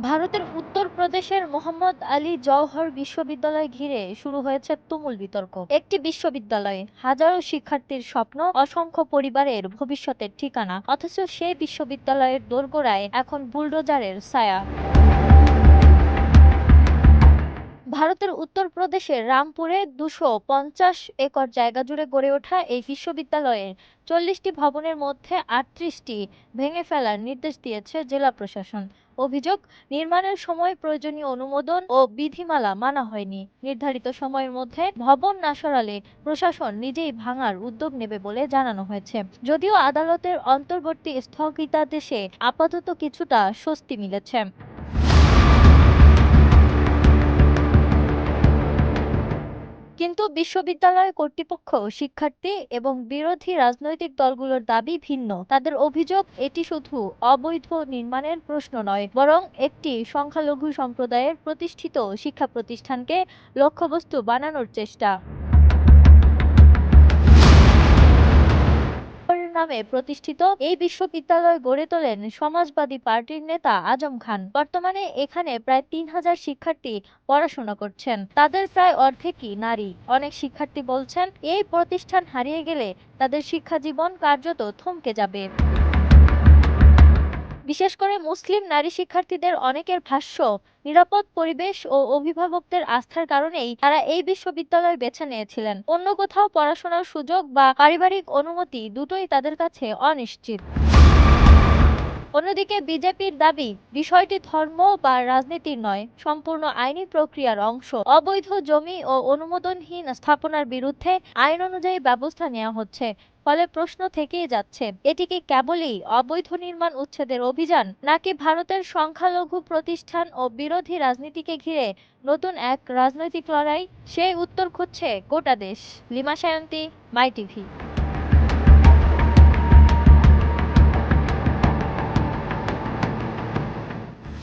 ভারতের উত্তরপ্রদেশের মোহাম্মদ আলী জওহর বিশ্ববিদ্যালয় ঘিরে শুরু হয়েছে তুমুল বিতর্ক। একটি বিশ্ববিদ্যালয়, হাজারো শিক্ষার্থীর স্বপ্ন, অসংখ্য পরিবারের ভবিষ্যতের ঠিকানা, অথচ সেই বিশ্ববিদ্যালয়ের দোরগোড়ায় এখন বুলডোজারের ছায়া। ভারতের উত্তরপ্রদেশের রামপুরে ২৫০ একর জায়গা জুড়ে গড়ে ওঠা এই বিশ্ববিদ্যালয়ের ৪০টি ভবনের মধ্যে ৩৮টি ভেঙে ফেলার নির্দেশ দিয়েছে জেলা প্রশাসন। অভিযোগ, নির্মাণের সময় প্রয়োজনীয় অনুমোদন ও বিধিমালা মানা হয়নি। নির্ধারিত সময়ের মধ্যে ভবন না সরালে প্রশাসন নিজেই ভাঙার উদ্যোগ নেবে বলে জানানো হয়েছে। যদিও আদালতের অন্তর্বর্তী স্থগিতাদেশে আপাতত কিছুটা স্বস্তি মিলেছে। কিন্তু বিশ্ববিদ্যালয় কর্তৃপক্ষ, শিক্ষার্থী এবং বিরোধী রাজনৈতিক দলগুলোর দাবি ভিন্ন। তাদের অভিযোগ, এটি শুধু অবৈধ নির্মাণের প্রশ্ন নয়, বরং একটি সংখ্যালঘু সম্প্রদায়ের প্রতিষ্ঠিত শিক্ষা প্রতিষ্ঠানকে লক্ষ্যবস্তু বানানোর চেষ্টা। নামে প্রতিষ্ঠিত এই বিশ্ববিদ্যালয় গড়ে তোলেন সমাজবাদী পার্টির নেতা আজম খান। বর্তমানে এখানে প্রায় ৩,০০০ শিক্ষার্থী পড়াশোনা করছেন, তাদের প্রায় অর্ধেকই নারী। অনেক শিক্ষার্থী বলছেন, এই প্রতিষ্ঠান হারিয়ে গেলে তাদের শিক্ষা জীবন কার্যত থমকে যাবে। বিশেষ করে মুসলিম নারী শিক্ষার্থীদের অনেকের ভাষ্য, নিরাপদ পরিবেশ ও অভিভাবকদের আস্থার কারণেই তারা এই বিশ্ববিদ্যালয় বেছে নিয়েছিলেন। অন্য কোথাও পড়াশোনার সুযোগ বা পারিবারিক অনুমতি দুটোই তাদের কাছে অনিশ্চিত। অন্যদিকে বিজেপির দাবি, বিষয়টি ধর্ম বা রাজনীতির নয়, সম্পূর্ণ আইনি প্রক্রিয়ার অংশ। অবৈধ জমি ও অনুমোদনহীন স্থাপনার বিরুদ্ধে আইন অনুযায়ী ব্যবস্থা নেওয়া হচ্ছে। ফলে প্রশ্ন থেকেই যাচ্ছে, এটি কি কেবলই অবৈধ নির্মাণ উচ্ছেদের অভিযান, নাকি ভারতের সংখ্যালঘু প্রতিষ্ঠান ও বিরোধী রাজনীতিকে ঘিরে নতুন এক রাজনৈতিক লড়াই? সেই উত্তর খুঁজছে গোটা দেশ। লিমা সায়ন্তী, মাই টিভি।